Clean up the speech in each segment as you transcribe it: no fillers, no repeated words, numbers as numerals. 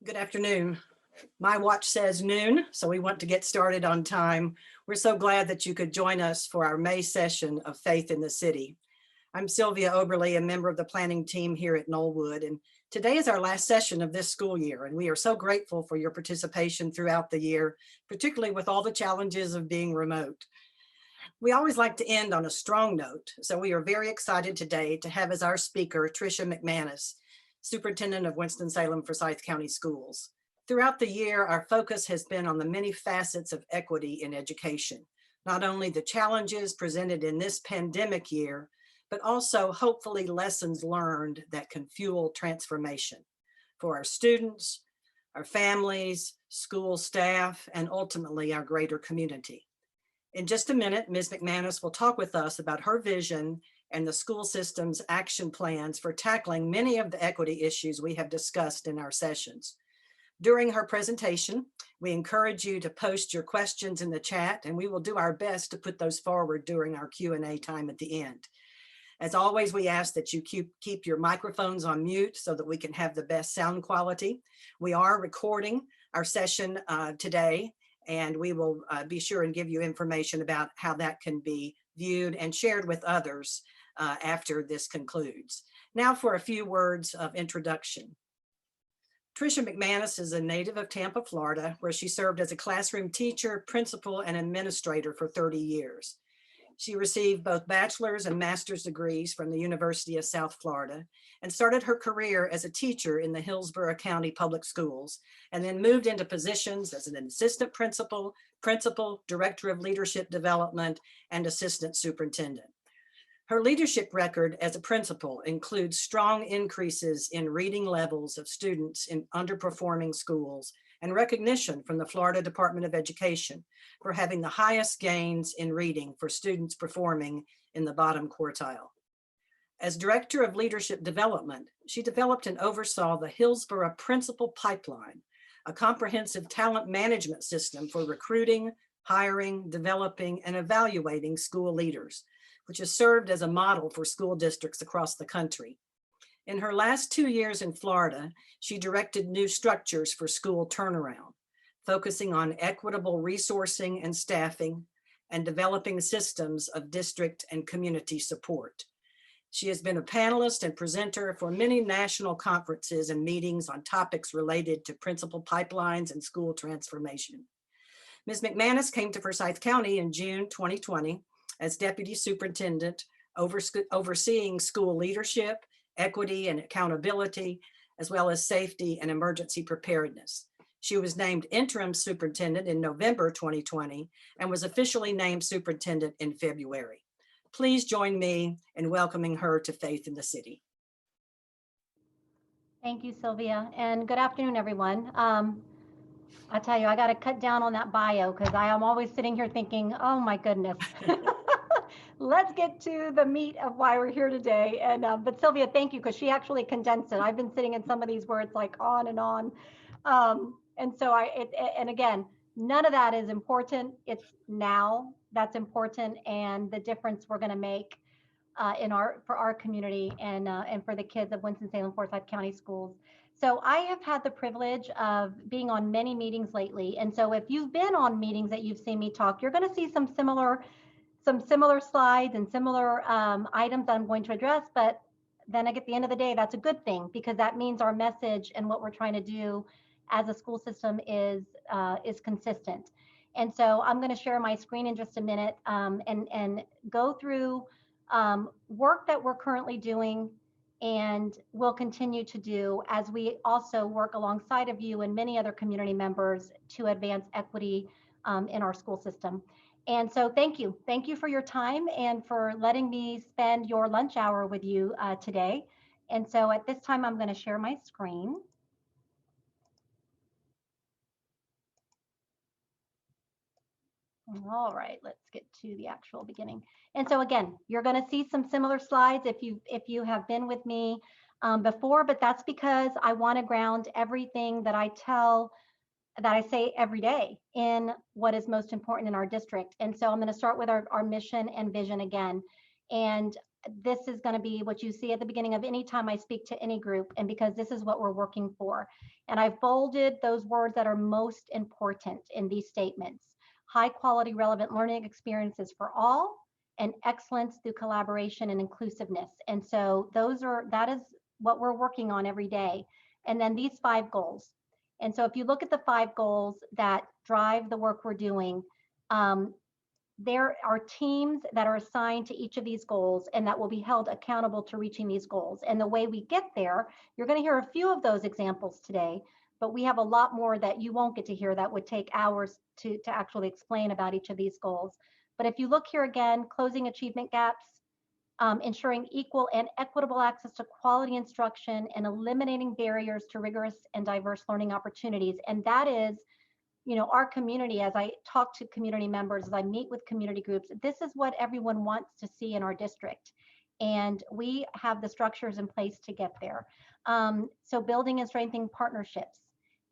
Good afternoon. My watch says noon, so we want to get started on time. We're so glad that you could join us for our May session of Faith in the City. I'm Sylvia Oberly, a member of the planning team here at Knollwood, and today is our last session of this school year, and we are so grateful for your participation throughout the year, particularly with all the challenges of being remote. We always like to end on a strong note, so we are very excited today to have as our speaker Tricia McManus, Superintendent of Winston-Salem Forsyth County Schools. Throughout the year, our focus has been on the many facets of equity in education, not only the challenges presented in this pandemic year, but also hopefully lessons learned that can fuel transformation for our students, our families, school staff, and ultimately our greater community. In just a minute, Ms. McManus will talk with us about her vision and the school system's action plans for tackling many of the equity issues we have discussed in our sessions. During her presentation, we encourage you to post your questions in the chat, and we will do our best to put those forward during our Q&A time at the end. As always, we ask that you keep your microphones on mute so that we can have the best sound quality. We are recording our session today, and we will be sure and give you information about how that can be viewed and shared with others after this concludes. Now for a few words of introduction. Tricia McManus is a native of Tampa, Florida, where she served as a classroom teacher, principal, and administrator for 30 years. She received both bachelor's and master's degrees from the University of South Florida and started her career as a teacher in the Hillsborough County Public Schools, and then moved into positions as an assistant principal, director of leadership development, and assistant superintendent. Her leadership record as a principal includes strong increases in reading levels of students in underperforming schools and recognition from the Florida Department of Education for having the highest gains in reading for students performing in the bottom quartile. As Director of Leadership Development, she developed and oversaw the Hillsborough Principal Pipeline, a comprehensive talent management system for recruiting, hiring, developing, and evaluating school leaders, which has served as a model for school districts across the country. In her last 2 years in Florida, she directed new structures for school turnaround, focusing on equitable resourcing and staffing, and developing systems of district and community support. She has been a panelist and presenter for many national conferences and meetings on topics related to principal pipelines and school transformation. Ms. McManus came to Forsyth County in June 2020 as Deputy Superintendent, overseeing school leadership, equity and accountability, as well as safety and emergency preparedness. She was named interim superintendent in November 2020 and was officially named superintendent in February. Please join me in welcoming her to Faith in the City. Thank you, Sylvia, and good afternoon, everyone. I tell you, I got to cut down on that bio because I am always sitting here thinking, oh my goodness. Let's get to the meat of why we're here today. And but Sylvia, thank you, because she actually condensed it. I've been sitting in some of these where it's like on and on. And so and again, none of that is important. It's now that's important, and the difference we're going to make for our community and for the kids of Winston-Salem Forsyth County Schools. So I have had the privilege of being on many meetings lately. And so if you've been on meetings that you've seen me talk, you're going to see some similar slides and similar items that I'm going to address. But then at the end of the day, that's a good thing, because that means our message and what we're trying to do as a school system is consistent. And so I'm going to share my screen in just a minute and go through work that we're currently doing and will continue to do as we also work alongside of you and many other community members to advance equity in our school system. And so thank you for your time and for letting me spend your lunch hour with you today. And so at this time, I'm going to share my screen. All right, let's get to the actual beginning. And so again, you're going to see some similar slides if you have been with me before, but that's because I want to ground everything that I say every day in what is most important in our district. And so I'm going to start with our mission and vision again. And this is going to be what you see at the beginning of any time I speak to any group, and because this is what we're working for. And I've bolded those words that are most important in these statements: high quality, relevant learning experiences for all, and excellence through collaboration and inclusiveness. And so that is what we're working on every day. And then these 5 goals. And so if you look at the 5 goals that drive the work we're doing, there are teams that are assigned to each of these goals and that will be held accountable to reaching these goals. And the way we get there, you're going to hear a few of those examples today, but we have a lot more that you won't get to hear that would take hours to actually explain about each of these goals. But if you look here again, closing achievement gaps, ensuring equal and equitable access to quality instruction, and eliminating barriers to rigorous and diverse learning opportunities. And that is, our community, as I talk to community members, as I meet with community groups, this is what everyone wants to see in our district. And we have the structures in place to get there. So building and strengthening partnerships.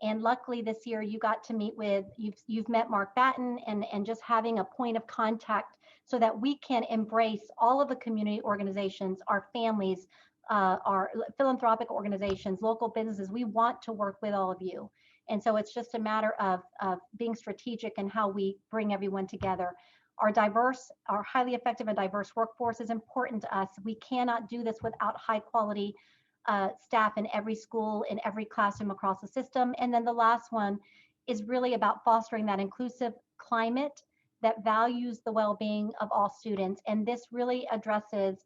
And luckily this year you got to meet with, you've met Mark Batten, and just having a point of contact so that we can embrace all of the community organizations, our families, our philanthropic organizations, local businesses. We want to work with all of you. And so it's just a matter of being strategic in how we bring everyone together. Our highly effective and diverse workforce is important to us. We cannot do this without high quality staff in every school, in every classroom across the system. And then the last one is really about fostering that inclusive climate that values the well-being of all students. And this really addresses,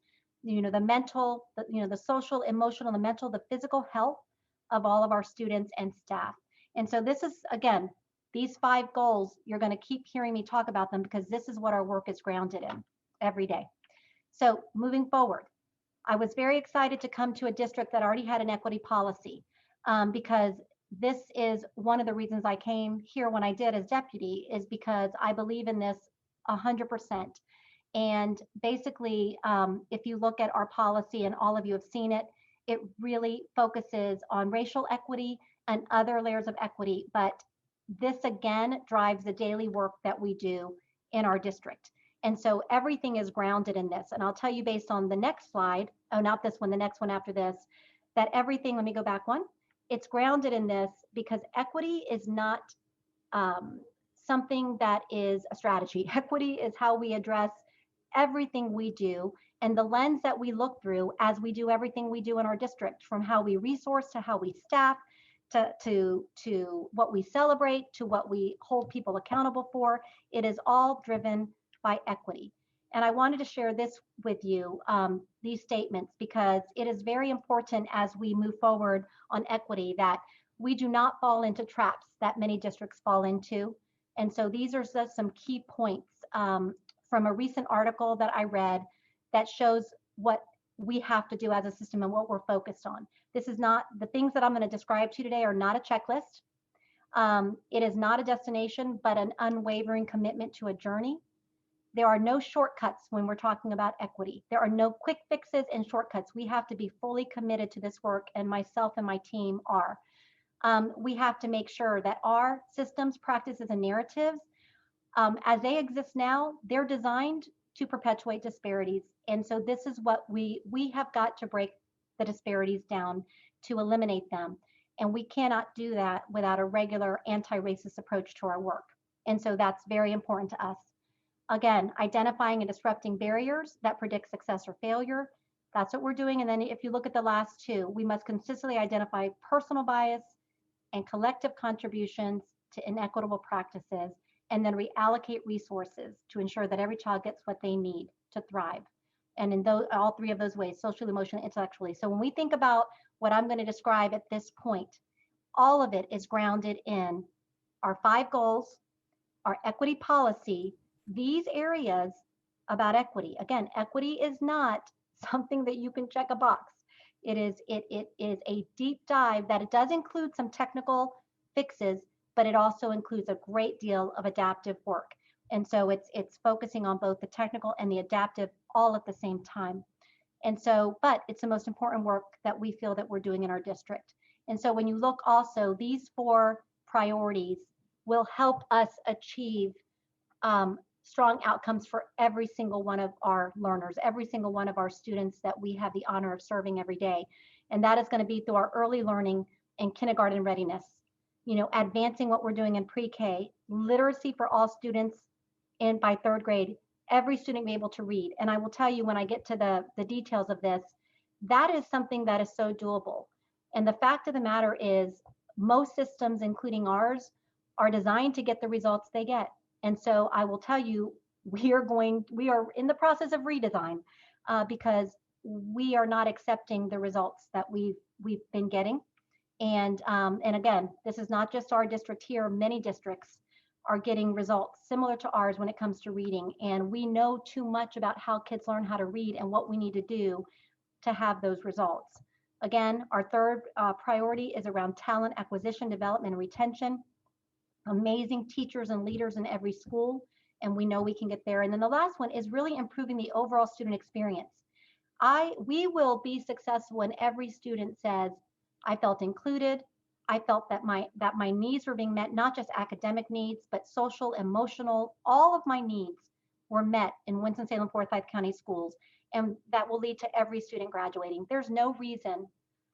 the mental, the social, emotional, the mental, the physical health of all of our students and staff. And so this is, again, these 5 goals, you're going to keep hearing me talk about them because this is what our work is grounded in every day. So moving forward, I was very excited to come to a district that already had an equity policy, because this is one of the reasons I came here when I did as deputy, is because I believe in this 100%. And basically, if you look at our policy, and all of you have seen it, it really focuses on racial equity and other layers of equity. But this again drives the daily work that we do in our district. And so everything is grounded in this. And I'll tell you based on the next slide, oh, not this one, the next one after this, that everything, let me go back one, it's grounded in this because equity is not something that is a strategy. Equity is how we address everything we do, and the lens that we look through as we do everything we do in our district, from how we resource to how we staff, to what we celebrate, to what we hold people accountable for. It is all driven by equity. And I wanted to share this with you, these statements, because it is very important as we move forward on equity that we do not fall into traps that many districts fall into. And so these are just some key points from a recent article that I read that shows what we have to do as a system and what we're focused on. This is not, the things that I'm going to describe to you today are not a checklist. It is not a destination, but an unwavering commitment to a journey. There are no shortcuts when we're talking about equity. There are no quick fixes and shortcuts. We have to be fully committed to this work, and myself and my team are. We have to make sure that our systems, practices, and narratives, as they exist now, they're designed to perpetuate disparities. And so this is what we have got to break the disparities down to eliminate them. And we cannot do that without a regular anti-racist approach to our work. And so that's very important to us. Again, identifying and disrupting barriers that predict success or failure. That's what we're doing. And then if you look at the last 2, we must consistently identify personal bias and collective contributions to inequitable practices, and then reallocate resources to ensure that every child gets what they need to thrive. And in all 3 of those ways, socially, emotionally, intellectually. So when we think about what I'm going to describe at this point, all of it is grounded in our 5 goals, our equity policy, these areas about equity. Again, equity is not something that you can check a box. It is a deep dive that it does include some technical fixes, but it also includes a great deal of adaptive work. And so it's focusing on both the technical and the adaptive all at the same time. And so, but it's the most important work that we feel that we're doing in our district. And so when you look also, these 4 priorities will help us achieve strong outcomes for every single one of our learners, every single one of our students that we have the honor of serving every day. And that is going to be through our early learning and kindergarten readiness, advancing what we're doing in pre-K, literacy for all students, and by third grade, every student be able to read. And I will tell you, when I get to the details of this, that is something that is so doable. And the fact of the matter is, most systems, including ours, are designed to get the results they get. And so I will tell you, we are in the process of redesign because we are not accepting the results that we've been getting. And again, this is not just our district here. Many districts are getting results similar to ours when it comes to reading. And we know too much about how kids learn how to read and what we need to do to have those results. Again, our third priority is around talent acquisition, development, and retention. Amazing teachers and leaders in every school, and we know we can get there. And then the last one is really improving the overall student experience. We will be successful when every student says, I felt included. I felt that my needs were being met, not just academic needs, but social, emotional, all of my needs were met in Winston-Salem, Forsyth County schools. And that will lead to every student graduating. There's no reason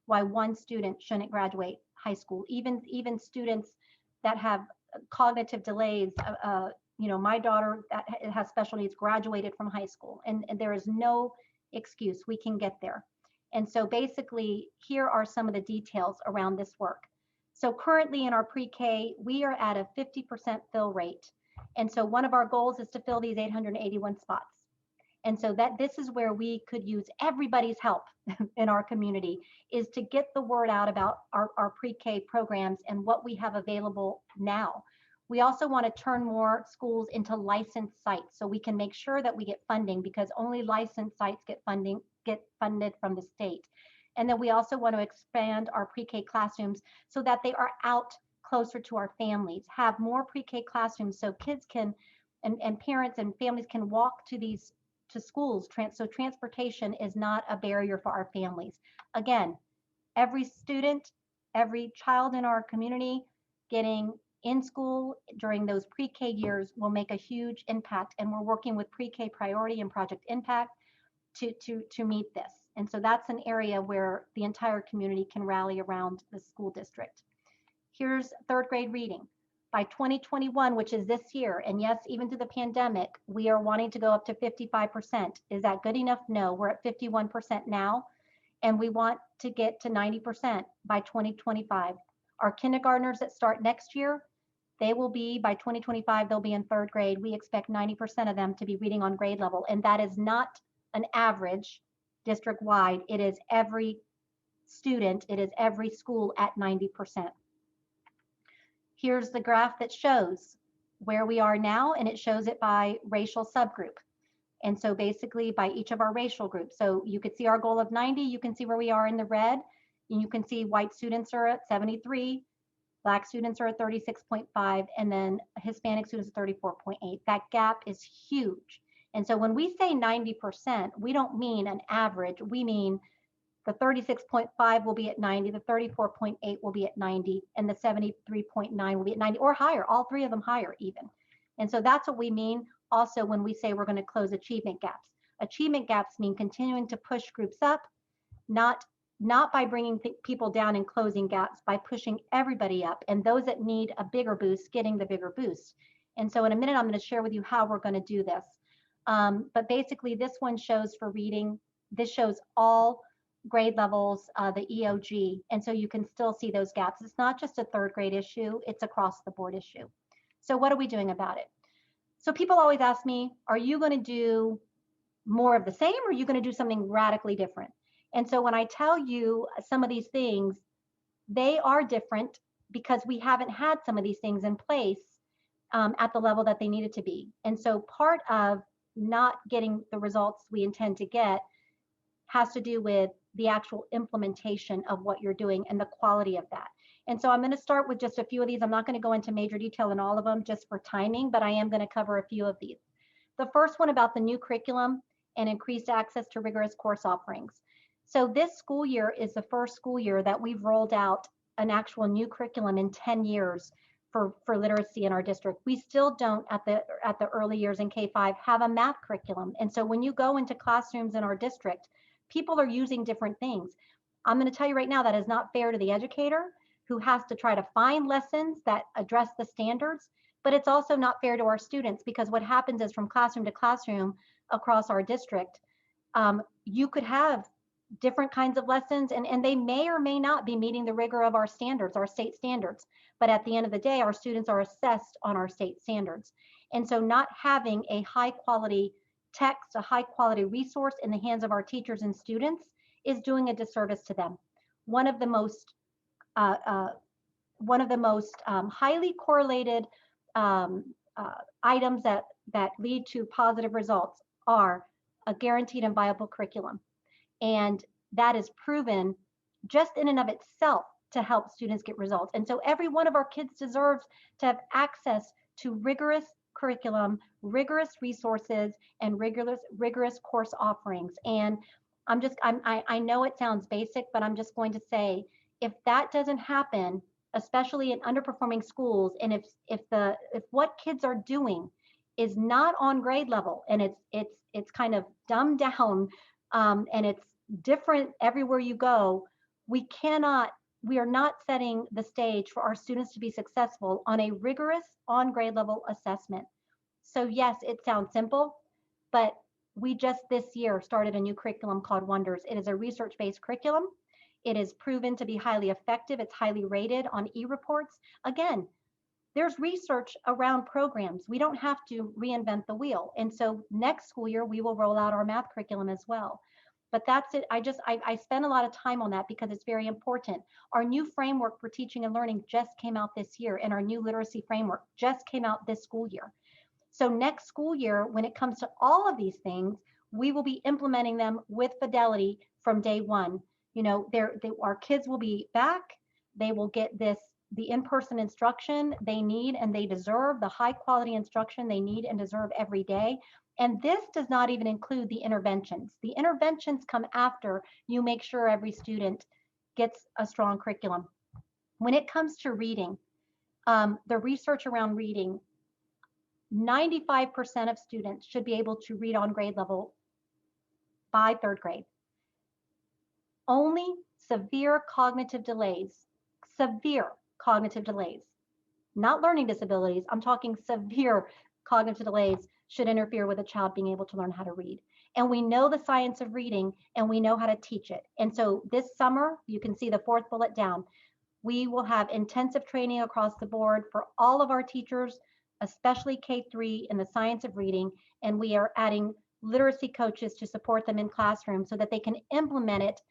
why one student shouldn't graduate high school, even students that have cognitive delays. My daughter that has special needs graduated from high school, and there is no excuse. We can get there. And so basically, here are some of the details around this work. So currently in our pre-K, we are at a 50% fill rate. And so one of our goals is to fill these 881 spots. And so this is where we could use everybody's help in our community, is to get the word out about our pre-K programs and what we have available now. We also want to turn more schools into licensed sites so we can make sure that we get funding, because only licensed sites get funded from the state. And then we also want to expand our pre-K classrooms so that they are out closer to our families, have more pre-K classrooms so kids can, and parents and families can walk to schools. So transportation is not a barrier for our families. Again, every student, every child in our community getting in school during those pre-K years will make a huge impact. And we're working with pre-K priority and Project Impact to meet this. And so that's an area where the entire community can rally around the school district. Here's third grade reading. By 2021, which is this year, and yes, even through the pandemic, we are wanting to go up to 55%. Is that good enough? No, we're at 51% now, and we want to get to 90% by 2025. Our kindergartners that start next year, they will be, by 2025, they'll be in third grade. We expect 90% of them to be reading on grade level, and that is not an average district-wide. It is every student, it is every school at 90%. Here's the graph that shows where we are now, and it shows it by racial subgroup. And so basically by each of our racial groups. So you could see our goal of 90, you can see where we are in the red, and you can see white students are at 73, Black students are at 36.5, and then Hispanic students at 34.8. That gap is huge. And so when we say 90%, we don't mean an average, we mean the 36.5 will be at 90, the 34.8 will be at 90, and the 73.9 will be at 90 or higher, all three of them higher even. And so that's what we mean also when we say we're going to close achievement gaps. Achievement gaps mean continuing to push groups up, not by bringing people down and closing gaps, by pushing everybody up, and those that need a bigger boost, getting the bigger boost. And so in a minute, I'm going to share with you how we're going to do this. But basically, this one shows for reading, this shows all grade levels, the EOG, and so you can still see those gaps. It's not just a third grade issue, it's across the board issue. So what are we doing about it? So people always ask me, are you going to do more of the same, or are you going to do something radically different? And so when I tell you some of these things, they are different because we haven't had some of these things in place at the level that they needed to be. And so part of not getting the results we intend to get has to do with the actual implementation of what you're doing and the quality of that. And so I'm going to start with just a few of these. I'm not going to go into major detail in all of them just for timing, but I am going to cover a few of these. The first one about the new curriculum and increased access to rigorous course offerings. So this school year is the first school year that we've rolled out an actual new curriculum in 10 years for literacy in our district. We still don't at the early years in K-5 have a math curriculum. And so when you go into classrooms in our district, people are using different things. I'm going to tell you right now that is not fair to the educator who has to try to find lessons that address the standards, but it's also not fair to our students, because what happens is from classroom to classroom across our district, you could have different kinds of lessons, and they may or may not be meeting the rigor of our standards, our state standards. But at the end of the day, our students are assessed on our state standards. And so not having a high quality text, a high quality resource in the hands of our teachers and students is doing a disservice to them. One of the most highly correlated items that lead to positive results are a guaranteed and viable curriculum. And that is proven just in and of itself to help students get results. And so every one of our kids deserves to have access to rigorous curriculum, rigorous resources, and rigorous course offerings. And I know it sounds basic, but I'm just going to say, if that doesn't happen, especially in underperforming schools, and if what kids are doing is not on grade level, and it's kind of dumbed down, and it's different everywhere you go, we are not setting the stage for our students to be successful on a rigorous on grade level assessment. So yes, it sounds simple, but we just this year started a new curriculum called Wonders. It is a research-based curriculum. It is proven to be highly effective. It's highly rated on e-reports. Again, there's research around programs. We don't have to reinvent the wheel. And so next school year, we will roll out our math curriculum as well. But that's it. I spend a lot of time on that because it's very important. Our new framework for teaching and learning just came out this year, and our new literacy framework just came out this school year. So next school year, when it comes to all of these things, we will be implementing them with fidelity from day one. You know, our kids will be back. They will get the in-person instruction they need and they deserve, the high quality instruction they need and deserve every day. And this does not even include the interventions. The interventions come after you make sure every student gets a strong curriculum. When it comes to reading, the research around reading, 95% of students should be able to read on grade level by third grade. Only severe cognitive delays, not learning disabilities, I'm talking severe cognitive delays, should interfere with a child being able to learn how to read. And we know the science of reading and we know how to teach it. And so this summer, you can see the fourth bullet down, we will have intensive training across the board for all of our teachers, especially K-3 in the science of reading. And we are adding literacy coaches to support them in classrooms so that they can implement it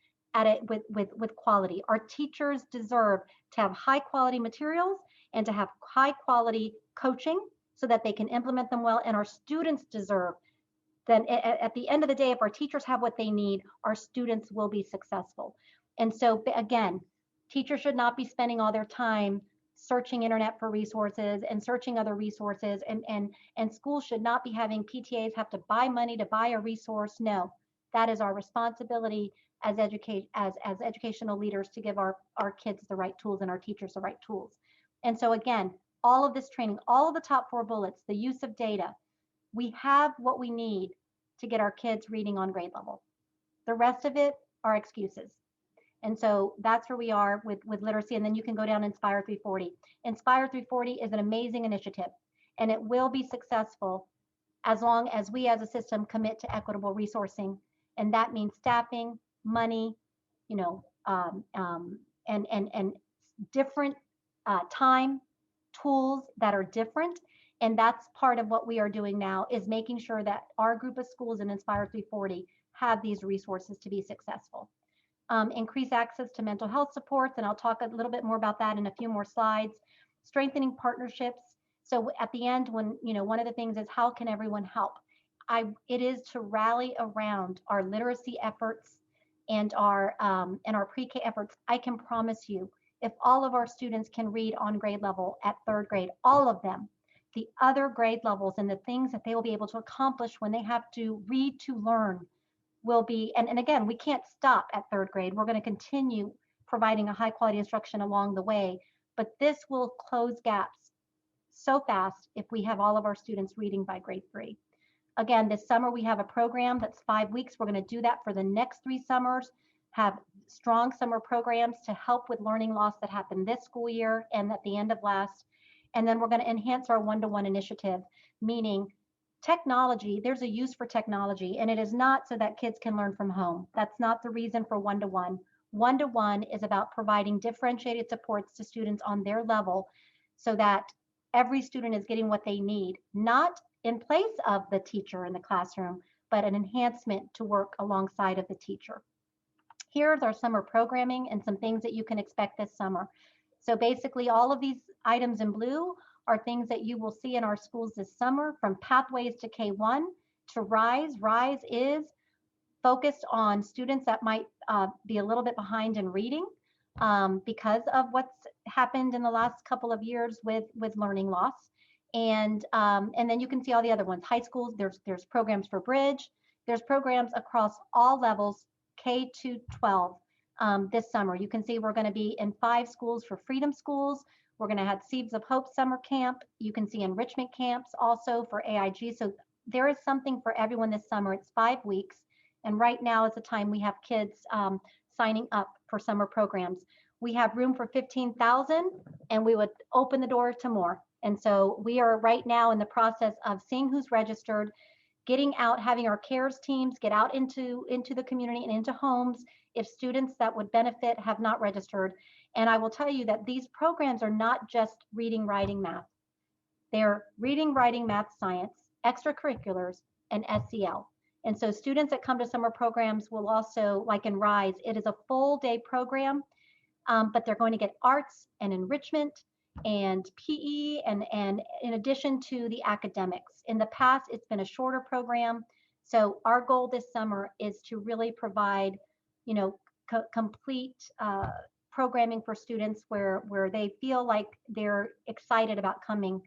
with quality. Our teachers deserve to have high quality materials and to have high quality coaching so that they can implement them well. And our students deserve then at the end of the day, if our teachers have what they need, our students will be successful. And so again, teachers should not be spending all their time searching internet for resources and searching other resources, and schools should not be having PTAs have to buy money to buy a resource. No, that is our responsibility as educational leaders to give our kids the right tools and our teachers the right tools. And so again, all of this training, all of the top 4 bullets, the use of data, we have what we need to get our kids reading on grade level. The rest of it are excuses. And so that's where we are with literacy. And then you can go down Inspire 340. Inspire 340 is an amazing initiative, and it will be successful as long as we as a system commit to equitable resourcing. And that means staffing, money, you know, and different time, tools that are different. And that's part of what we are doing now, is making sure that our group of schools in Inspire 340 have these resources to be successful. Increase access to mental health supports, and I'll talk a little bit more about that in a few more slides. Strengthening partnerships. So at the end, when, you know, one of the things is how can everyone help? It is to rally around our literacy efforts and our pre-K efforts. I can promise you, if all of our students can read on grade level at third grade, all of them, the other grade levels and the things that they will be able to accomplish when they have to read to learn will be, and again, we can't stop at third grade. We're going to continue providing a high quality instruction along the way, but this will close gaps so fast if we have all of our students reading by grade 3. Again, this summer we have a program that's 5 weeks. We're going to do that for the next 3 summers, have strong summer programs to help with learning loss that happened this school year and at the end of last. And then we're going to enhance our one-to-one initiative, meaning technology, there's a use for technology, and it is not so that kids can learn from home. That's not the reason for one-to-one. One-to-one is about providing differentiated supports to students on their level so that every student is getting what they need, not in place of the teacher in the classroom, but an enhancement to work alongside of the teacher. Here's our summer programming and some things that you can expect this summer. So basically all of these items in blue are things that you will see in our schools this summer, from Pathways to K1 to RISE. RISE is focused on students that might be a little bit behind in reading because of what's happened in the last couple of years with learning loss. And then you can see all the other ones. High schools, there's programs for Bridge. There's programs across all levels, K to 12 this summer. You can see we're going to be in 5 schools for Freedom Schools. We're going to have Seeds of Hope summer camp. You can see enrichment camps also for AIG. So there is something for everyone this summer. It's 5 weeks. And right now is the time we have kids signing up for summer programs. We have room for 15,000 and we would open the door to more. And so we are right now in the process of seeing who's registered, getting out, having our CARES teams get out into the community and into homes if students that would benefit have not registered. And I will tell you that these programs are not just reading, writing, math. They're reading, writing, math, science, extracurriculars, and SEL. And so students that come to summer programs will also, like in RISE, it is a full day program, but they're going to get arts and enrichment and PE and in addition to the academics. In the past, it's been a shorter program. So our goal this summer is to really provide, complete programming for students where they feel like they're excited about coming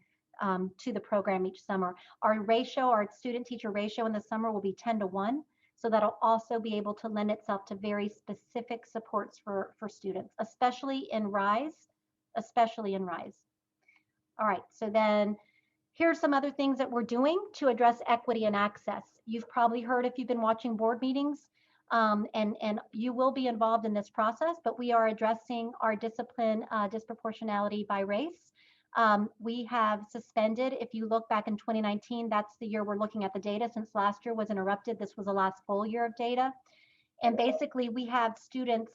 to the program each summer. Our ratio, our student teacher ratio in the summer will be 10-1. So that'll also be able to lend itself to very specific supports for students, especially in RISE. All right, so then here's some other things that we're doing to address equity and access. You've probably heard if you've been watching board meetings, and you will be involved in this process, but we are addressing our discipline disproportionality by race. We have suspended, if you look back in 2019, that's the year we're looking at the data. Since last year was interrupted, this was the last full year of data. And basically we have students,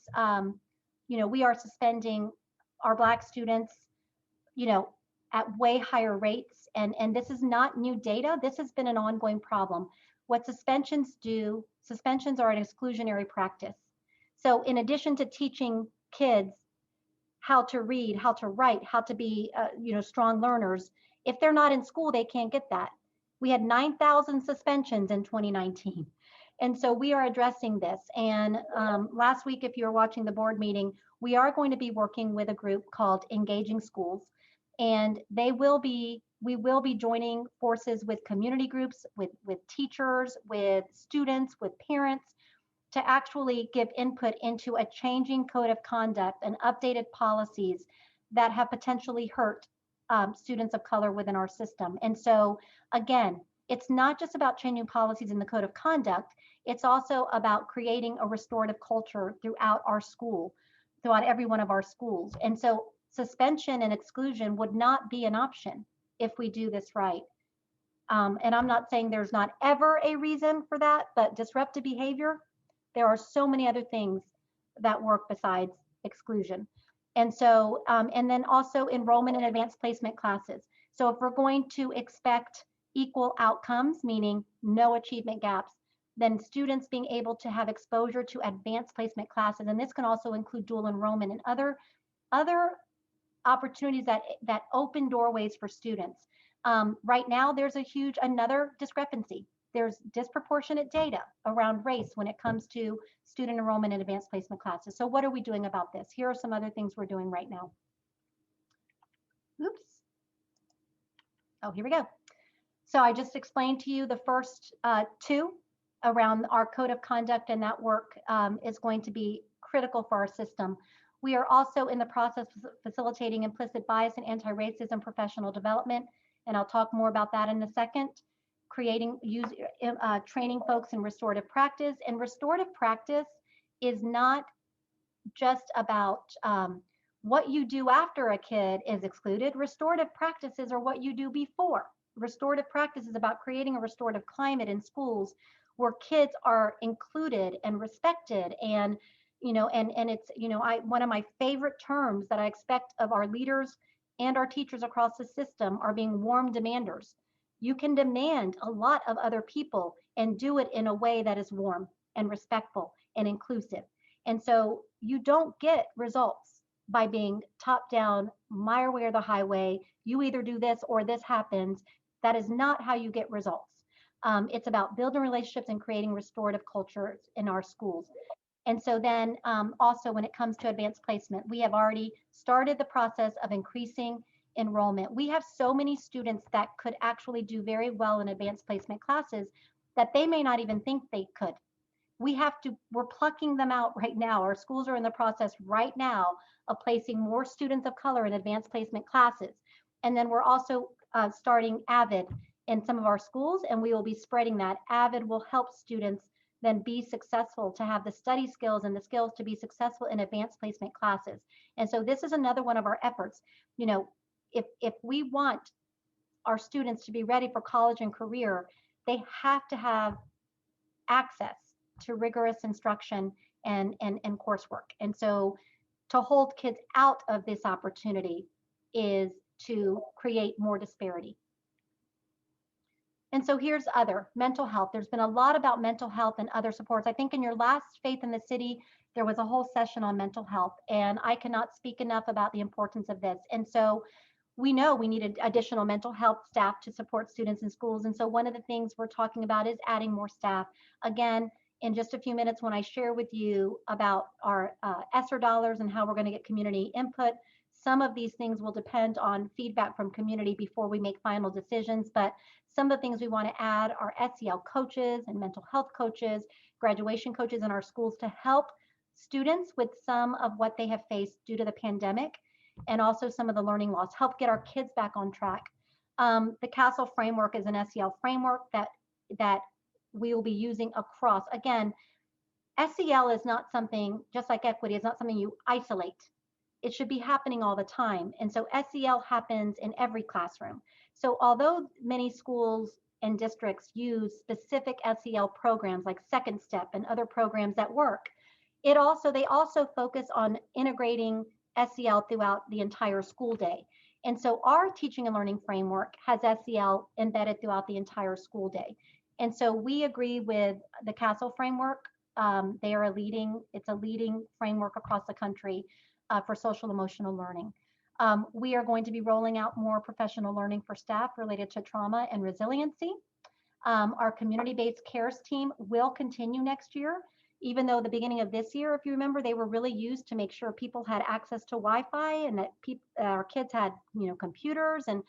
we are suspending our Black students, at way higher rates. And this is not new data. This has been an ongoing problem. What suspensions do, suspensions are an exclusionary practice. So in addition to teaching kids how to read, how to write, how to be, strong learners, if they're not in school, they can't get that. We had 9,000 suspensions in 2019. And so we are addressing this. And last week, if you were watching the board meeting, we are going to be working with a group called Engaging Schools. And we will be joining forces with community groups, with teachers, with students, with parents, to actually give input into a changing code of conduct and updated policies that have potentially hurt students of color within our system. And so again, it's not just about changing policies in the code of conduct, it's also about creating a restorative culture throughout our school, throughout every one of our schools. And so suspension and exclusion would not be an option if we do this right. And I'm not saying there's not ever a reason for that, but disruptive behavior, there are so many other things that work besides exclusion. And so, and then also enrollment in advanced placement classes. So if we're going to expect equal outcomes, meaning no achievement gaps, then students being able to have exposure to advanced placement classes, and this can also include dual enrollment and other opportunities that open doorways for students. Right now, there's another discrepancy. There's disproportionate data around race when it comes to student enrollment in advanced placement classes. So what are we doing about this? Here are some other things we're doing right now. Oops. Oh, here we go. So I just explained to you the first two around our code of conduct, and that work is going to be critical for our system. We are also in the process of facilitating implicit bias and anti-racism professional development, and I'll talk more about that in a second. Training folks in restorative practice, and restorative practice is not just about what you do after a kid is excluded. Restorative practices are what you do before. Restorative practice is about creating a restorative climate in schools where kids are included and respected, and it's one of my favorite terms that I expect of our leaders and our teachers across the system are being warm demanders. You can demand a lot of other people and do it in a way that is warm and respectful and inclusive. And so you don't get results by being top down, my way or the highway. You either do this or this happens. That is not how you get results. It's about building relationships and creating restorative cultures in our schools. And so then also when it comes to advanced placement, we have already started the process of increasing enrollment. We have so many students that could actually do very well in advanced placement classes that they may not even think they could. We're plucking them out right now. Our schools are in the process right now of placing more students of color in advanced placement classes. And then we're also starting AVID in some of our schools, and we will be spreading that. AVID will help students then be successful, to have the study skills and the skills to be successful in advanced placement classes. And so this is another one of our efforts. If we want our students to be ready for college and career, they have to have access to rigorous instruction and coursework. And so to hold kids out of this opportunity is to create more disparity. And so here's other mental health. There's been a lot about mental health and other supports. I think in your last Faith in the City, there was a whole session on mental health, and I cannot speak enough about the importance of this. And so we know we need additional mental health staff to support students in schools. And so one of the things we're talking about is adding more staff. Again, in just a few minutes, when I share with you about our ESSER dollars and how we're going to get community input, some of these things will depend on feedback from community before we make final decisions. But some of the things we want to add are SEL coaches and mental health coaches, graduation coaches in our schools to help students with some of what they have faced due to the pandemic, and also some of the learning loss, help get our kids back on track. The CASEL framework is an SEL framework that we will be using across. Again, SEL is not something, just like equity, is not something you isolate. It should be happening all the time. And so SEL happens in every classroom. So although many schools and districts use specific SEL programs like Second Step and other programs that work, they also focus on integrating SEL throughout the entire school day. And so our teaching and learning framework has SEL embedded throughout the entire school day. And so we agree with the CASEL framework. It's a leading framework across the country for social emotional learning. We are going to be rolling out more professional learning for staff related to trauma and resiliency. Our community-based cares team will continue next year, even though the beginning of this year, if you remember, they were really used to make sure people had access to Wi-Fi and that our kids had, computers. And,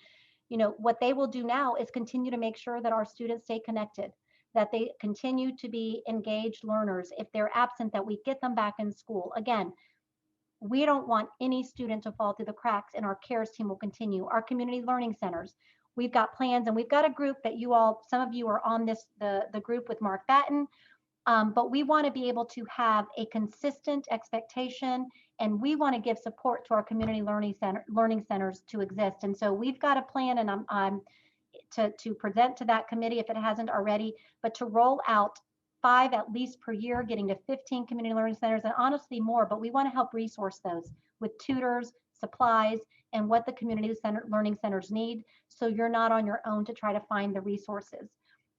what they will do now is continue to make sure that our students stay connected, that they continue to be engaged learners. If they're absent, that we get them back in school. Again, we don't want any student to fall through the cracks, and our cares team will continue. Our community learning centers, we've got plans, and we've got a group that some of you are on the group with Mark Batten. But we want to be able to have a consistent expectation, and we want to give support to our community learning centers to exist. And so we've got a plan, and I'm to present to that committee if it hasn't already, but to roll out 5 at least per year, getting to 15 community learning centers, and honestly more. But we want to help resource those with tutors, supplies, and what the community learning centers need, so you're not on your own to try to find the resources.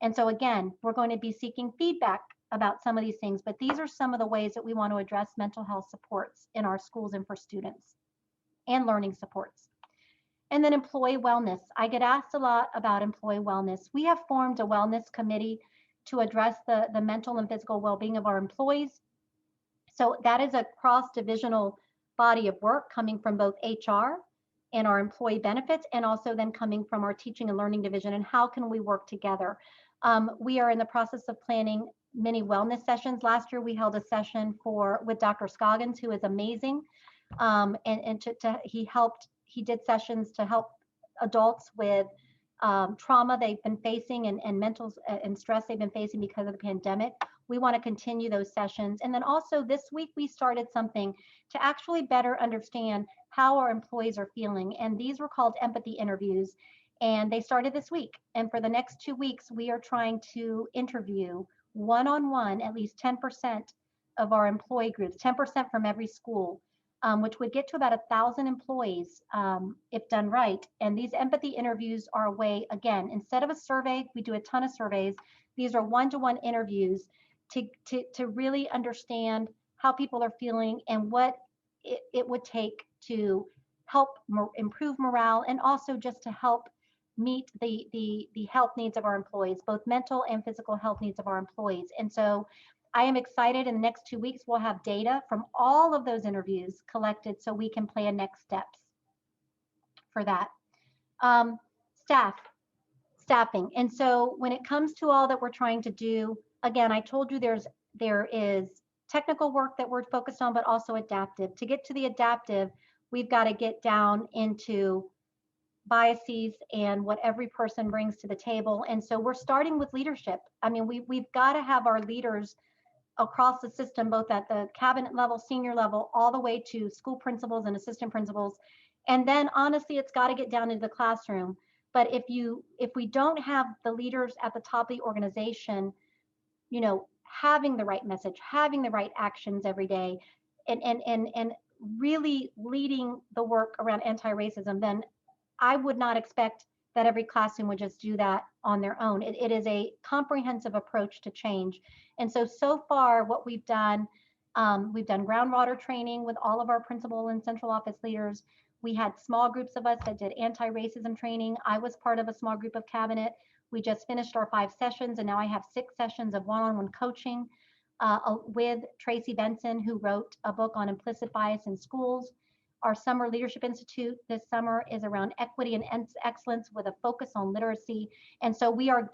And so again, we're going to be seeking feedback about some of these things, but these are some of the ways that we want to address mental health supports in our schools and for students, and learning supports. And then employee wellness. I get asked a lot about employee wellness. We have formed a wellness committee to address the mental and physical well-being of our employees. So that is a cross-divisional body of work coming from both HR and our employee benefits, and also then coming from our teaching and learning division, and how can we work together. We are in the process of planning many wellness sessions. Last year, we held a session with Dr. Scoggins, who is amazing. And he did sessions to help adults with trauma they've been facing and mental and stress they've been facing because of the pandemic. We want to continue those sessions. And then also this week, we started something to actually better understand how our employees are feeling. And these were called empathy interviews. And they started this week. And for the next 2 weeks, we are trying to interview one-on-one at least 10% of our employee groups, 10% from every school, which would get to about 1,000 employees if done right. And these empathy interviews are a way, again, instead of a survey, we do a ton of surveys. These are one-to-one interviews to really understand how people are feeling and what it would take to help improve morale, and also just to help meet the health needs of our employees, both mental and physical health needs of our employees. And so I am excited. In the next 2 weeks, we'll have data from all of those interviews collected so we can plan next steps for that. Staffing. And so when it comes to all that we're trying to do, again, I told you there is technical work that we're focused on, but also adaptive. To get to the adaptive, we've got to get down into biases and what every person brings to the table. And so we're starting with leadership. I mean, we've got to have our leaders across the system, both at the cabinet level, senior level, all the way to school principals and assistant principals. And then honestly, it's got to get down into the classroom. But if we don't have the leaders at the top of the organization, having the right message, having the right actions every day, and really leading the work around anti-racism, then I would not expect that every classroom would just do that on their own. It is a comprehensive approach to change. And so far what we've done groundwater training with all of our principal and central office leaders. We had small groups of us that did anti-racism training. I was part of a small group of cabinet. We just finished our 5 sessions, and now I have 6 sessions of one-on-one coaching with Tracy Benson, who wrote a book on implicit bias in schools. Our Summer Leadership Institute this summer is around equity and excellence with a focus on literacy. And so we are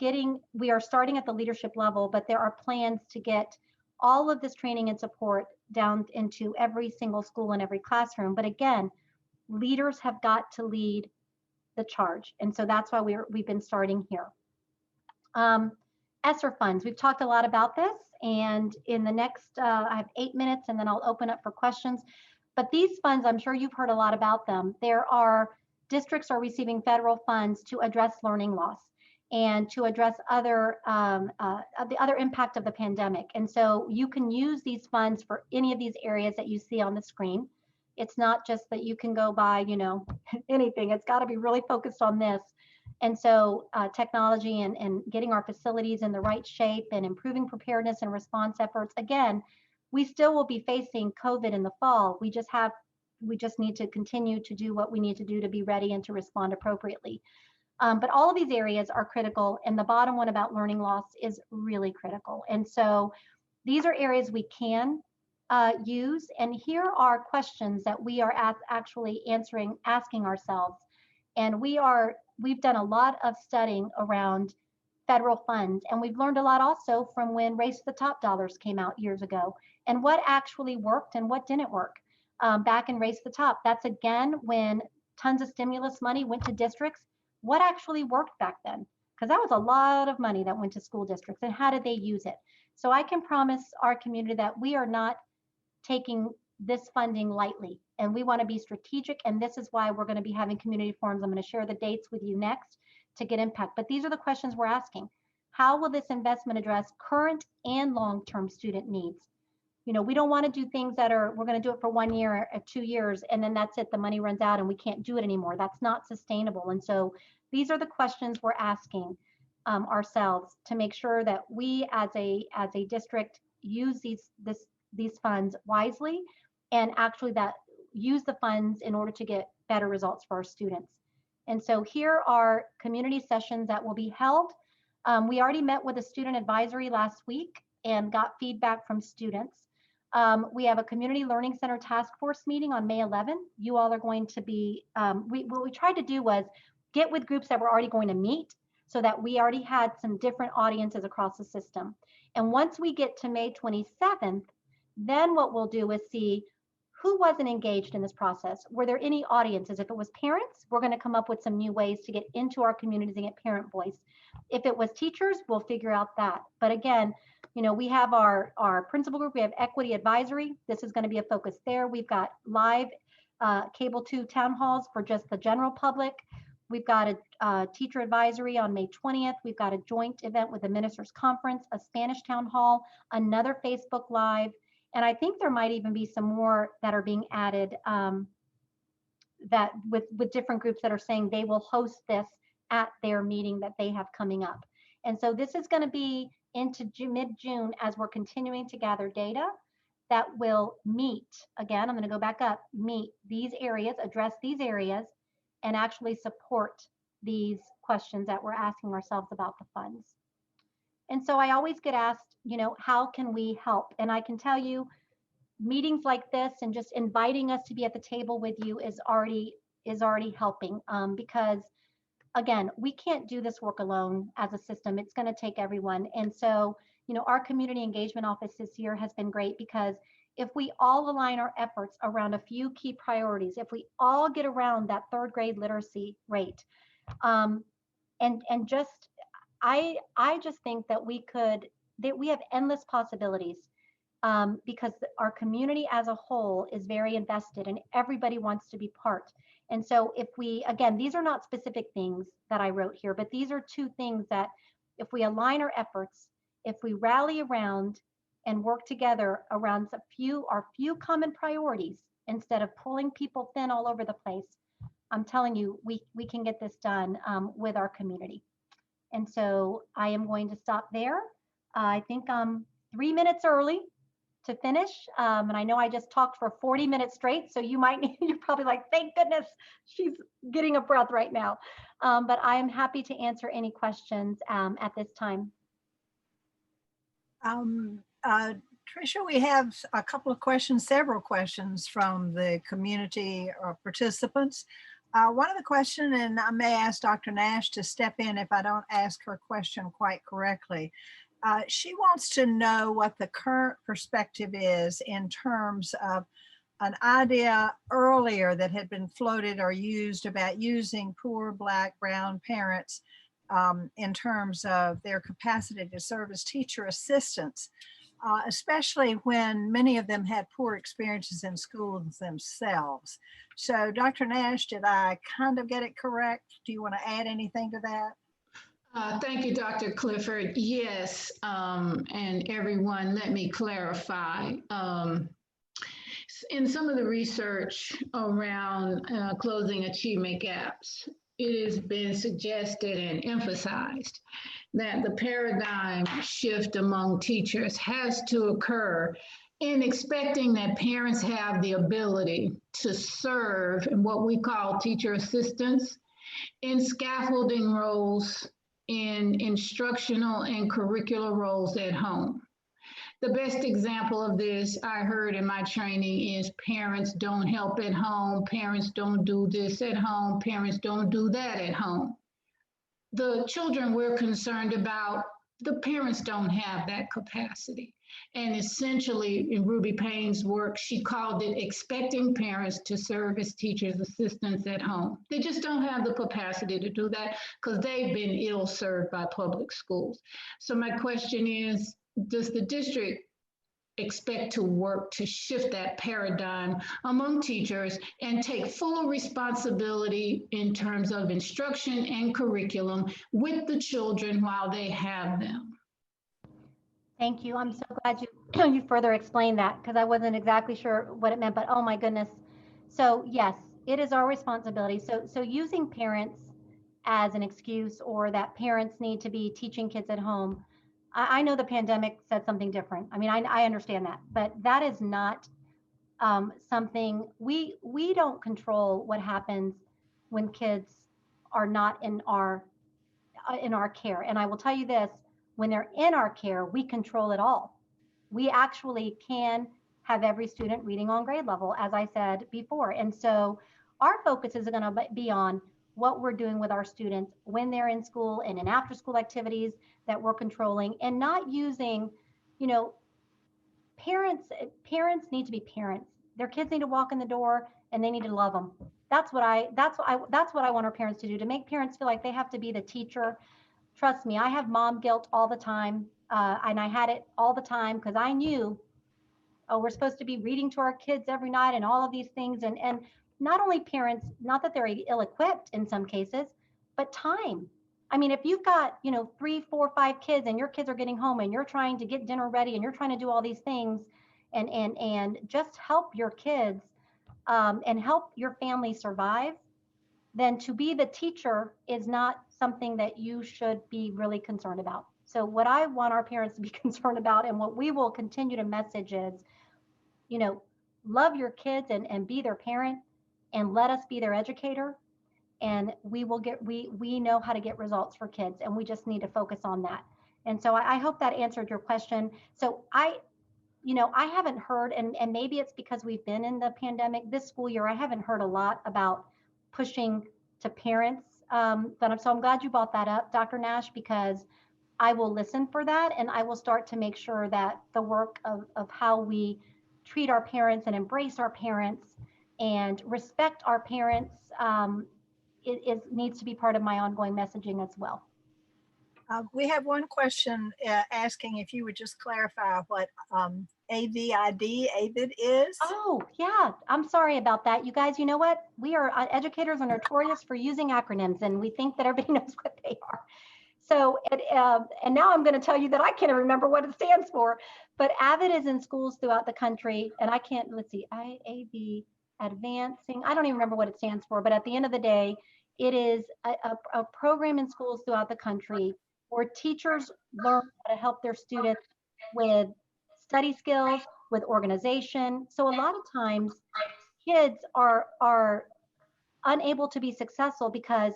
starting at the leadership level, but there are plans to get all of this training and support down into every single school and every classroom. But again, leaders have got to lead the charge. And so that's why we've been starting here. ESSER funds, we've talked a lot about this, and in the next, I have 8 minutes and then I'll open up for questions. But these funds, I'm sure you've heard a lot about them. Districts are receiving federal funds to address learning loss and to address the other impact of the pandemic. And so you can use these funds for any of these areas that you see on the screen. It's not just that you can go buy, anything. It's got to be really focused on this. And so technology and getting our facilities in the right shape and improving preparedness and response efforts. Again, we still will be facing COVID in the fall. We just need to continue to do what we need to do to be ready and to respond appropriately. But all of these areas are critical, and the bottom one about learning loss is really critical. And so these are areas we can use. And here are questions that we are actually asking ourselves. And we've done a lot of studying around federal funds, and we've learned a lot also from when Race to the Top dollars came out years ago, and what actually worked and what didn't work. Back in Race to the Top, that's again when tons of stimulus money went to districts. What actually worked back then? Because that was a lot of money that went to school districts, and how did they use it? So I can promise our community that we are not taking this funding lightly, and we want to be strategic, and this is why we're going to be having community forums. I'm going to share the dates with you next to get impact. But these are the questions we're asking. How will this investment address current and long-term student needs? We don't want to do things we're going to do it for 1 year or 2 years, and then that's it. The money runs out and we can't do it anymore. That's not sustainable. And so these are the questions we're asking ourselves to make sure that we as a district use these funds wisely, and actually that use the funds in order to get better results for our students. And so here are community sessions that will be held. We already met with a student advisory last week and got feedback from students. We have a community learning center task force meeting on May 11. You all are going to be, what we tried to do was get with groups that were already going to meet, so that we already had some different audiences across the system. And once we get to May 27th, then what we'll do is see who wasn't engaged in this process? Were there any audiences? If it was parents, we're going to come up with some new ways to get into our communities and get parent voice. If it was teachers, we'll figure out that. But again, we have our principal group, we have equity advisory. This is going to be a focus there. We've got live cable 2 town halls for just the general public. We've got a teacher advisory on May 20th. We've got a joint event with the Ministers Conference, a Spanish town hall, another Facebook Live. And I think there might even be some more that are being added that with different groups that are saying they will host this at their meeting that they have coming up. And so this is going to be into mid-June as we're continuing to gather data that will meet, again, I'm going to go back up, meet these areas, address these areas, and actually support these questions that we're asking ourselves about the funds. And so I always get asked, how can we help? And I can tell you, meetings like this and just inviting us to be at the table with you is already helping, because again, we can't do this work alone as a system. It's going to take everyone. And so, our community engagement office this year has been great, because if we all align our efforts around a few key priorities, if we all get around that 3rd grade literacy rate, and just, I just think that we have endless possibilities, because our community as a whole is very invested and everybody wants to be part. And so if we, again, these are not specific things that I wrote here, but these are 2 things that if we align our efforts, if we rally around and work together around our few common priorities, instead of pulling people thin all over the place, I'm telling you, we can get this done with our community. And so I am going to stop there. I think I'm 3 minutes early to finish. And I know I just talked for 40 minutes straight, so you're probably like, thank goodness she's getting a breath right now. But I am happy to answer any questions at this time. Tricia, we have a couple of questions, several questions from the community participants. One of the questions, and I may ask Dr. Nash to step in if I don't ask her question quite correctly. She wants to know what the current perspective is in terms of an idea earlier that had been floated or used about using poor Black, brown parents in terms of their capacity to serve as teacher assistants, especially when many of them had poor experiences in schools themselves. So Dr. Nash, did I kind of get it correct? Do you want to add anything to that? Thank you, Dr. Clifford. Yes, and everyone, let me clarify. In some of the research around closing achievement gaps, it has been suggested and emphasized that the paradigm shift among teachers has to occur in expecting that parents have the ability to serve in what we call teacher assistants, in scaffolding roles, in instructional and curricular roles at home. The best example of this I heard in my training is parents don't help at home, parents don't do this at home, parents don't do that at home. The children we're concerned about, the parents don't have that capacity. And essentially in Ruby Payne's work, she called it expecting parents to serve as teachers' assistants at home. They just don't have the capacity to do that because they've been ill served by public schools. So my question is, does the district expect to work to shift that paradigm among teachers and take full responsibility in terms of instruction and curriculum with the children while they have them? Thank you. I'm so glad you further explained that, because I wasn't exactly sure what it meant, but oh my goodness. So yes, it is our responsibility. So using parents as an excuse, or that parents need to be teaching kids at home, I know the pandemic said something different. I mean, I understand that, but that is not something we don't control what happens when kids are not in our care. And I will tell you this, when they're in our care, we control it all. We actually can have every student reading on grade level, as I said before. And so our focus is going to be on what we're doing with our students when they're in school and in after school activities that we're controlling, and not using, parents need to be parents. Their kids need to walk in the door and they need to love them. That's what I want our parents to do, to make parents feel like they have to be the teacher. Trust me, I have mom guilt all the time. And I had it all the time because I knew, oh, we're supposed to be reading to our kids every night and all of these things. And not only parents, not that they're ill-equipped in some cases, but time. I mean, if you've got, 3, 4, 5 kids and your kids are getting home and you're trying to get dinner ready and you're trying to do all these things and just help your kids and help your family survive, then to be the teacher is not something that you should be really concerned about. So what I want our parents to be concerned about, and what we will continue to message is, love your kids and be their parent, and let us be their educator. And we know how to get results for kids, and we just need to focus on that. And so I hope that answered your question. So I haven't heard, and maybe it's because we've been in the pandemic this school year, I haven't heard a lot about pushing to parents. So I'm glad you brought that up, Dr. Nash, because I will listen for that, and I will start to make sure that the work of how we treat our parents and embrace our parents and respect our parents needs to be part of my ongoing messaging as well. We have one question asking if you would just clarify what AVID is. Oh, yeah. I'm sorry about that. You guys, you know what? We are educators are notorious for using acronyms, and we think that everybody knows what they are. So, and now I'm going to tell you that I can't remember what it stands for, but AVID is in schools throughout the country. And I can't, let's see, IAV, advancing, I don't even remember what it stands for, but at the end of the day, it is a program in schools throughout the country where teachers learn how to help their students with study skills, with organization. So a lot of times kids are unable to be successful because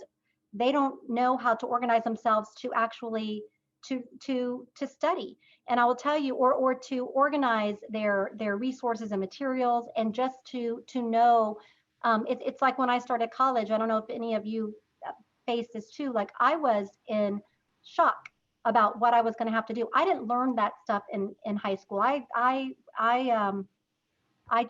they don't know how to organize themselves to actually to study. And I will tell you, or to organize their resources and materials, and just to know, it's like when I started college, I don't know if any of you face this too, like I was in shock about what I was going to have to do. I didn't learn that stuff in high school. I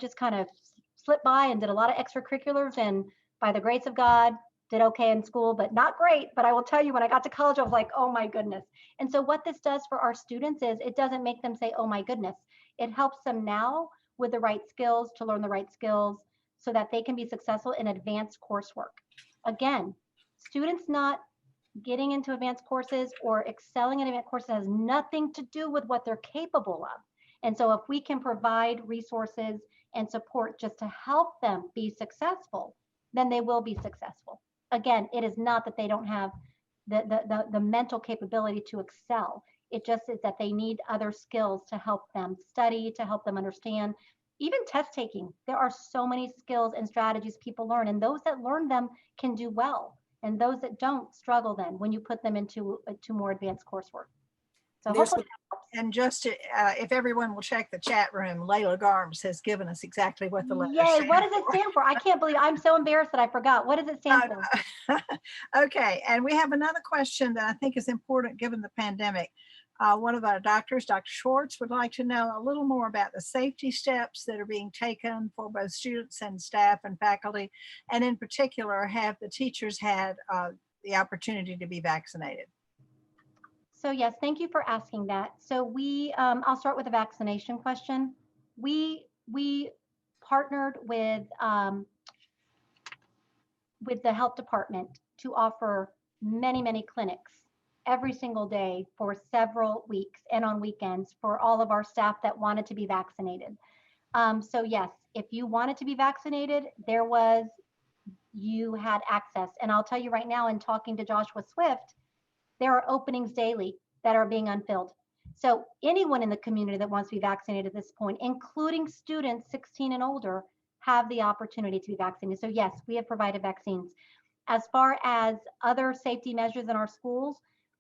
just kind of slipped by and did a lot of extracurriculars, and by the grace of God, did okay in school, but not great. But I will tell you, when I got to college, I was like, oh my goodness. And so what this does for our students is it doesn't make them say, oh my goodness. It helps them now with the right skills to learn the right skills so that they can be successful in advanced coursework. Again, students not getting into advanced courses or excelling in advanced courses has nothing to do with what they're capable of. And so if we can provide resources and support just to help them be successful, then they will be successful. Again, it is not that they don't have the mental capability to excel. It just is that they need other skills to help them study, to help them understand. Even test taking, there are so many skills and strategies people learn, and those that learn them can do well. And those that don't struggle then when you put them into more advanced coursework. So hopefully that helps. And just to, if everyone will check the chat room, Layla Garms has given us exactly what the letter Yay, what does it stand for? I can't believe, I'm so embarrassed that I forgot. What does it stand for? Okay, and we have another question that I think is important given the pandemic. One of our doctors, Dr. Schwartz, would like to know a little more about the safety steps that are being taken for both students and staff and faculty. And in particular, have the teachers had the opportunity to be vaccinated? So yes, thank you for asking that. So we, I'll start with the vaccination question. We partnered with the health department to offer many clinics every single day for several weeks and on weekends for all of our staff that wanted to be vaccinated. So yes, if you wanted to be vaccinated, you had access. And I'll tell you right now, in talking to Joshua Swift, there are openings daily that are being unfilled. So anyone in the community that wants to be vaccinated at this point, including students 16 and older, have the opportunity to be vaccinated. So yes, we have provided vaccines. As far as other safety measures in our schools,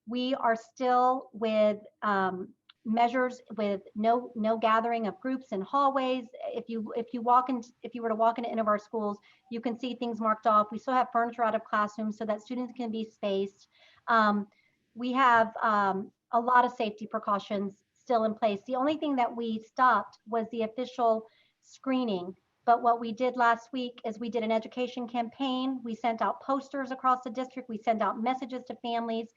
we are still with measures with no gathering of groups in hallways. If you were to walk into any of our schools, you can see things marked off. We still have furniture out of classrooms so that students can be spaced. We have a lot of safety precautions still in place. The only thing that we stopped was the official screening, But what we did last week is we did an education campaign. We sent out posters across the district. We sent out messages to families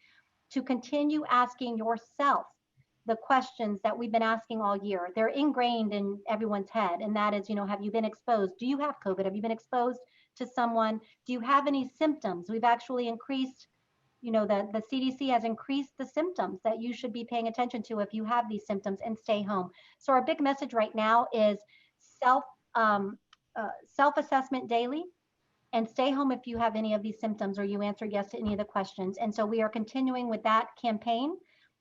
to continue asking yourself the questions that we've been asking all year. They're ingrained in everyone's head. And that is, have you been exposed? Do you have COVID? Have you been exposed to someone? Do you have any symptoms? We've actually increased, the CDC has increased the symptoms that you should be paying attention to if you have these symptoms, and stay home. So our big message right now is self-assessment daily, and stay home if you have any of these symptoms or you answer yes to any of the questions. And so we are continuing with that campaign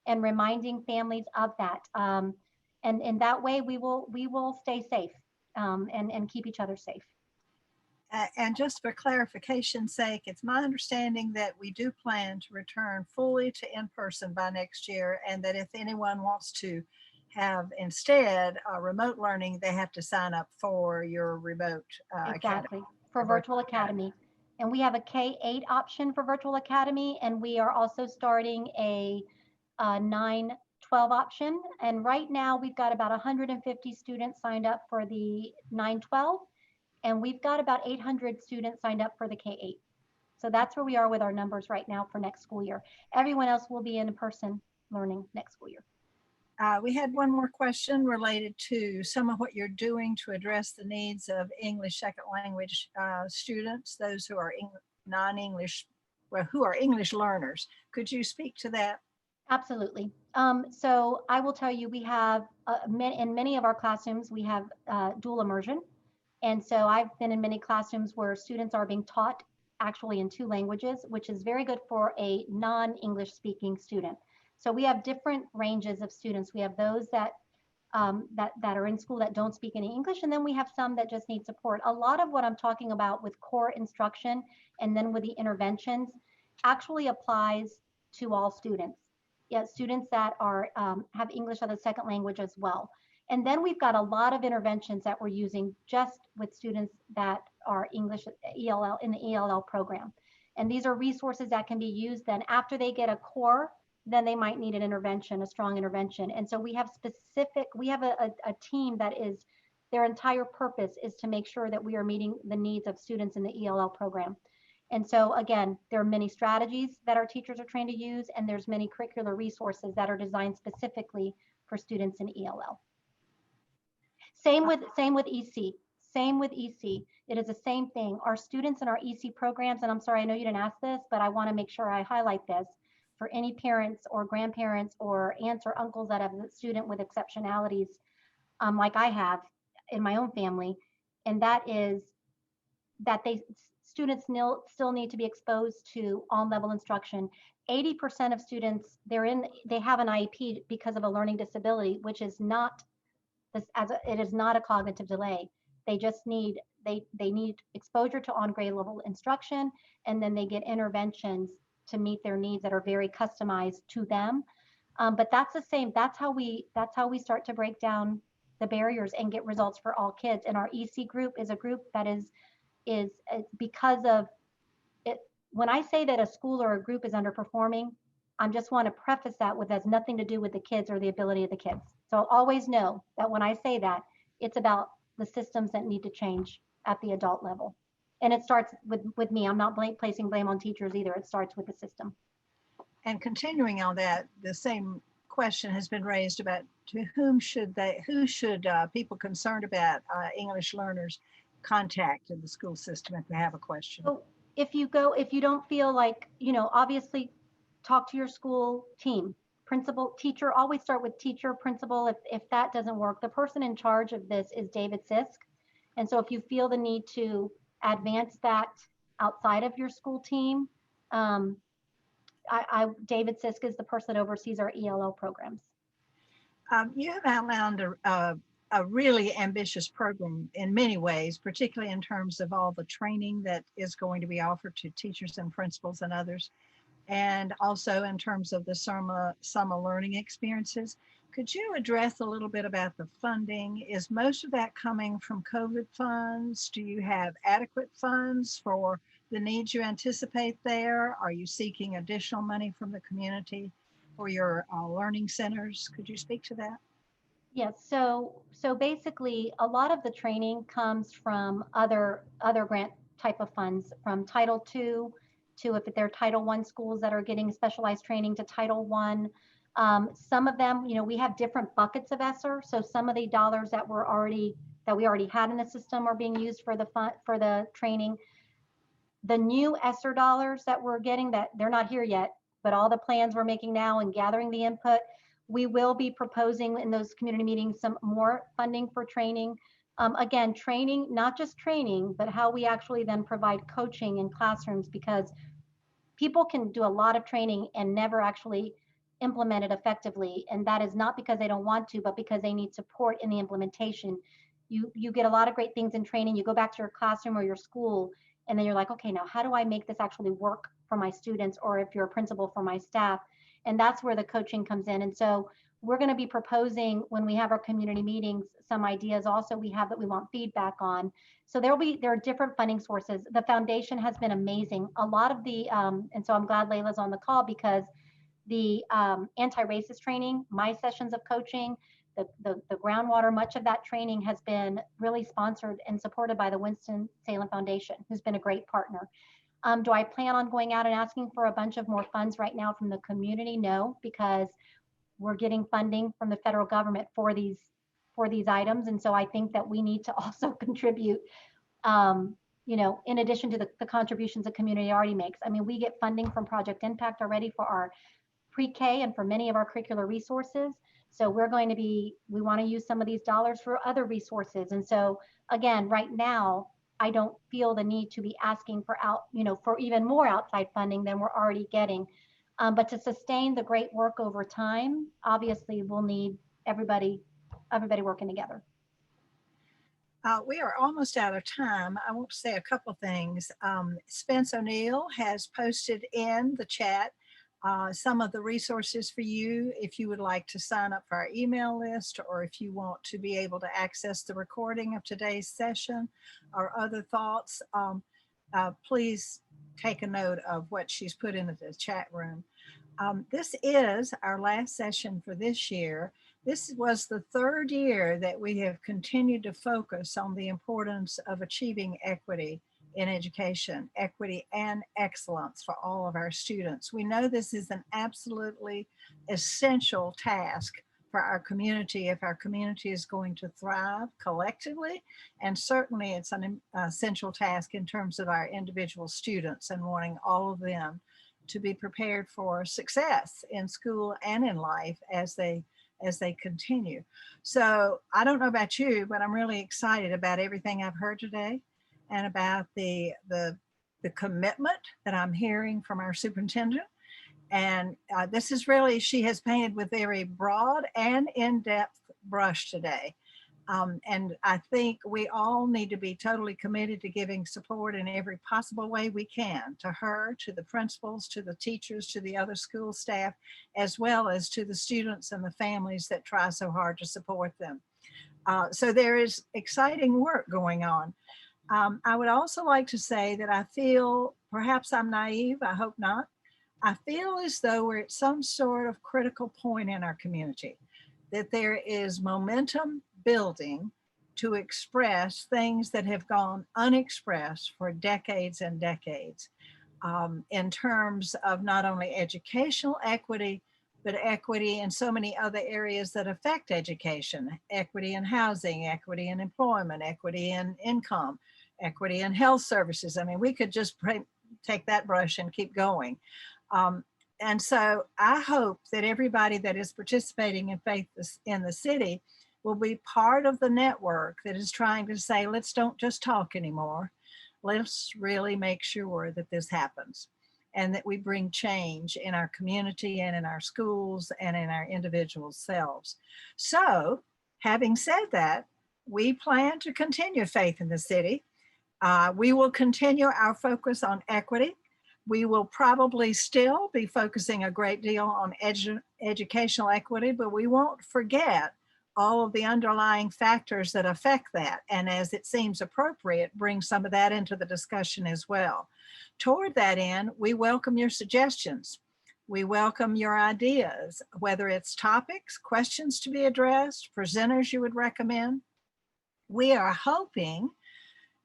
and reminding families of that. And in that way, we will stay safe and keep each other safe. And just for clarification's sake, it's my understanding that we do plan to return fully to in-person by next year, and that if anyone wants to have instead remote learning, they have to sign up for your remote Exactly, academy. for Virtual Academy. And we have a K-8 option for Virtual Academy, and we are also starting a 9-12 option. And right now we've got about 150 students signed up for the 9-12, and we've got about 800 students signed up for the K-8. So that's where we are with our numbers right now for next school year. Everyone else will be in person learning next school year. We had one more question related to some of what you're doing to address the needs of English second language students, those who are non-English, well, who are English learners. Could you speak to that? Absolutely. So I will tell you, we have in many of our classrooms, we have dual immersion. And so I've been in many classrooms where students are being taught actually in 2 languages, which is very good for a non-English speaking student. So we have different ranges of students. We have those that are in school that don't speak any English, and then we have some that just need support. A lot of what I'm talking about with core instruction and then with the interventions actually applies to all students. Yeah, students that are have English as a second language as well. And then we've got a lot of interventions that we're using just with students that are English ELL in the ELL program. And these are resources that can be used then after they get a core, then they might need an intervention, a strong intervention. And so we have a team that is, their entire purpose is to make sure that we are meeting the needs of students in the ELL program. And so again, there are many strategies that our teachers are trained to use, and there's many curricular resources that are designed specifically for students in ELL. Same with EC. Same with EC. It is the same thing. Our students in our EC programs, and I'm sorry, I know you didn't ask this, but I want to make sure I highlight this for any parents or grandparents or aunts or uncles that have a student with exceptionalities, like I have in my own family, and that is that students still need to be exposed to on-level instruction. 80% of students, they have an IEP because of a learning disability, which is not it is not a cognitive delay. They just need they need exposure to on-grade level instruction, and then they get interventions to meet their needs that are very customized to them. But that's the same. That's how we start to break down the barriers and get results for all kids. And our EC group is a group that is because of it. When I say that a school or a group is underperforming, I just want to preface that with has nothing to do with the kids or the ability of the kids. So always know that when I say that, it's about the systems that need to change at the adult level. And it starts with me. I'm not placing blame on teachers either. It starts with the system. And continuing on that, the same question has been raised about who should people concerned about English learners contact in the school system if they have a question? So if you don't feel like, obviously talk to your school team, principal, teacher, always start with teacher, principal. If that doesn't work, the person in charge of this is David Sisk. And so if you feel the need to advance that outside of your school team, David Sisk is the person that oversees our ELL programs. You have outlined a really ambitious program in many ways, particularly in terms of all the training that is going to be offered to teachers and principals and others, and also in terms of the summer learning experiences. Could you address a little bit about the funding? Is most of that coming from COVID funds? Do you have adequate funds for the needs you anticipate there? Are you seeking additional money from the community for your learning centers? Could you speak to that? Yes, so basically, a lot of the training comes from other grant type of funds, from Title II to if they're Title I schools that are getting specialized training to Title I. Some of them, we have different buckets of ESSER. So some of the dollars that we already had in the system are being used for the fund for the training. The new ESSER dollars that we're getting, that they're not here yet, but all the plans we're making now and gathering the input, we will be proposing in those community meetings some more funding for training. Again, training, not just training, but how we actually then provide coaching in classrooms, because people can do a lot of training and never actually implement it effectively. And that is not because they don't want to, but because they need support in the implementation. You get a lot of great things in training. You go back to your classroom or your school, and then you're like, okay, now how do I make this actually work for my students, or if you're a principal, for my staff? And that's where the coaching comes in. And so we're going to be proposing, when we have our community meetings, some ideas also we have that we want feedback on. So there are different funding sources. The foundation has been amazing. A lot of the, and so I'm glad Layla's on the call, because the anti-racist training, my sessions of coaching, the groundwater, much of that training has been really sponsored and supported by the Winston-Salem Foundation, who's been a great partner. Do I plan on going out and asking for a bunch of more funds right now from the community? No, because we're getting funding from the federal government for these items. And so I think that we need to also contribute, in addition to the contributions the community already makes. I mean, we get funding from Project Impact already for our pre-K and for many of our curricular resources. So we want to use some of these dollars for other resources. And so again, right now, I don't feel the need to be asking for for even more outside funding than we're already getting. But to sustain the great work over time, obviously we'll need everybody working together. We are almost out of time. I want to say a couple things. Spence O'Neill has posted in the chat some of the resources for you if you would like to sign up for our email list, or if you want to be able to access the recording of today's session or other thoughts. Please take a note of what she's put into the chat room. This is our last session for this year. This was the third year that we have continued to focus on the importance of achieving equity in education, equity and excellence for all of our students. We know this is an absolutely essential task for our community if our community is going to thrive collectively, and certainly it's an essential task in terms of our individual students and wanting all of them to be prepared for success in school and in life as they continue. So I don't know about you, but I'm really excited about everything I've heard today, and about the commitment that I'm hearing from our superintendent. And this is really, she has painted with very broad and in-depth brush today. And I think we all need to be totally committed to giving support in every possible way we can to her, to the principals, to the teachers, to the other school staff, as well as to the students and the families that try so hard to support them. So there is exciting work going on. I would also like to say that I feel, perhaps I'm naive, I hope not, I feel as though we're at some sort of critical point in our community, that there is momentum building to express things that have gone unexpressed for decades and decades, in terms of not only educational equity, but equity in so many other areas that affect education: equity in housing, equity in employment, equity in income, equity in health services. I mean, we could just take that brush and keep going. And so I hope that everybody that is participating in Faith in the City will be part of the network that is trying to say, let's don't just talk anymore. Let's really make sure that this happens, and that we bring change in our community and in our schools and in our individual selves. So having said that, we plan to continue Faith in the City. We will continue our focus on equity. We will probably still be focusing a great deal on educational equity, but we won't forget all of the underlying factors that affect that. And as it seems appropriate, bring some of that into the discussion as well. Toward that end, we welcome your suggestions. We welcome your ideas, whether it's topics, questions to be addressed, presenters you would recommend. We are hoping,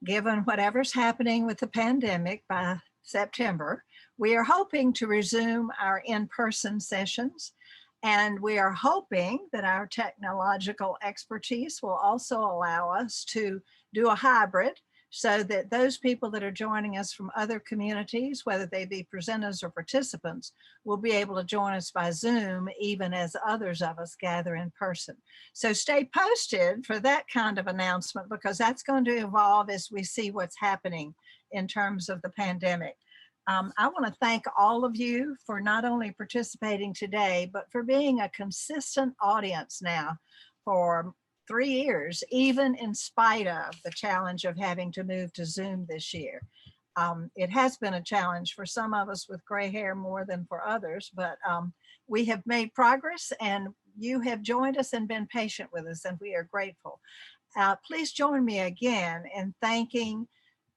given whatever's happening with the pandemic by September, we are hoping to resume our in-person sessions. And we are hoping that our technological expertise will also allow us to do a hybrid so that those people that are joining us from other communities, whether they be presenters or participants, will be able to join us by Zoom, even as others of us gather in person. So stay posted for that kind of announcement, because that's going to evolve as we see what's happening in terms of the pandemic. I want to thank all of you for not only participating today, but for being a consistent audience now for 3 years, even in spite of the challenge of having to move to Zoom this year. It has been a challenge for some of us with gray hair more than for others, but we have made progress and you have joined us and been patient with us, and we are grateful. Please join me again in thanking.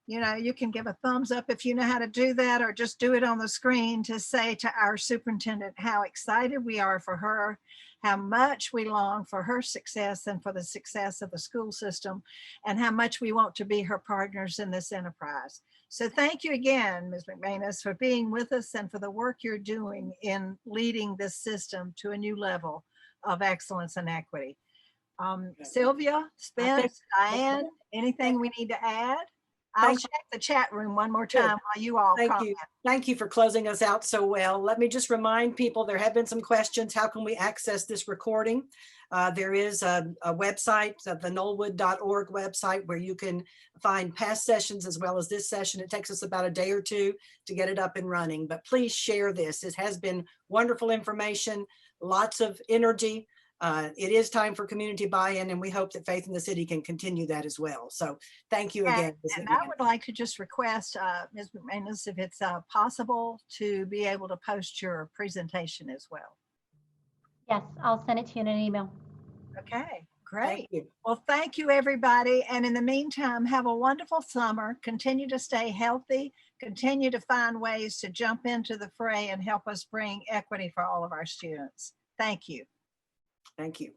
You can give a thumbs up if you know how to do that, or just do it on the screen to say to our superintendent how excited we are for her, how much we long for her success and for the success of the school system, and how much we want to be her partners in this enterprise. So thank you again, Ms. McManus, for being with us and for the work you're doing in leading this system to a new level of excellence and equity. Sylvia, Spence, Diane, anything we need to add? I'll check the chat room one more time while you all comment. Thank you for closing us out so well. Let me just remind people, there have been some questions. How can we access this recording? There is a website, the knollwood.org website, where you can find past sessions as well as this session. It takes us about a day or two to get it up and running, but please share this. It has been wonderful information, lots of energy. It is time for community buy-in, and we hope that Faith in the City can continue that as well. So thank you again. And I would like to just request, Ms. McManus, if it's possible to be able to post your presentation as well. Yes, I'll send it to you in an email. Okay, great. Well, thank you, everybody. And in the meantime, have a wonderful summer. Continue to stay healthy. Continue to find ways to jump into the fray and help us bring equity for all of our students. Thank you. Thank you.